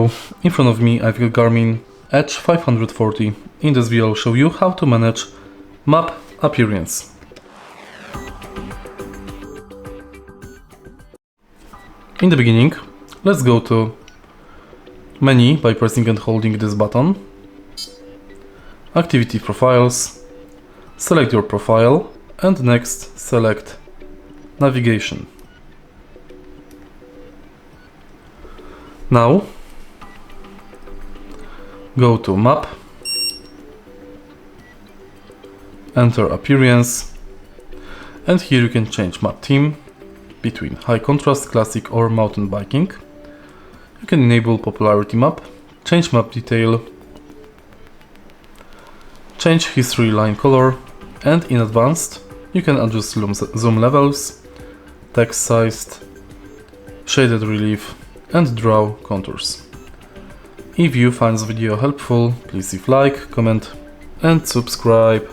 So in front of me I've got Garmin Edge 540. In this video I'll show you how to manage map appearance. In the beginning, let's go to menu by pressing and holding this button. Activity profiles, select your profile and next select navigation. Now go to map, enter appearance, and here you can change map theme between high contrast, classic or mountain biking. You can enable popularity map, change map detail, change history line color, and in advanced you can adjust zoom levels, text size, shaded relief and draw contours. If you find this video helpful, please leave like, comment and subscribe.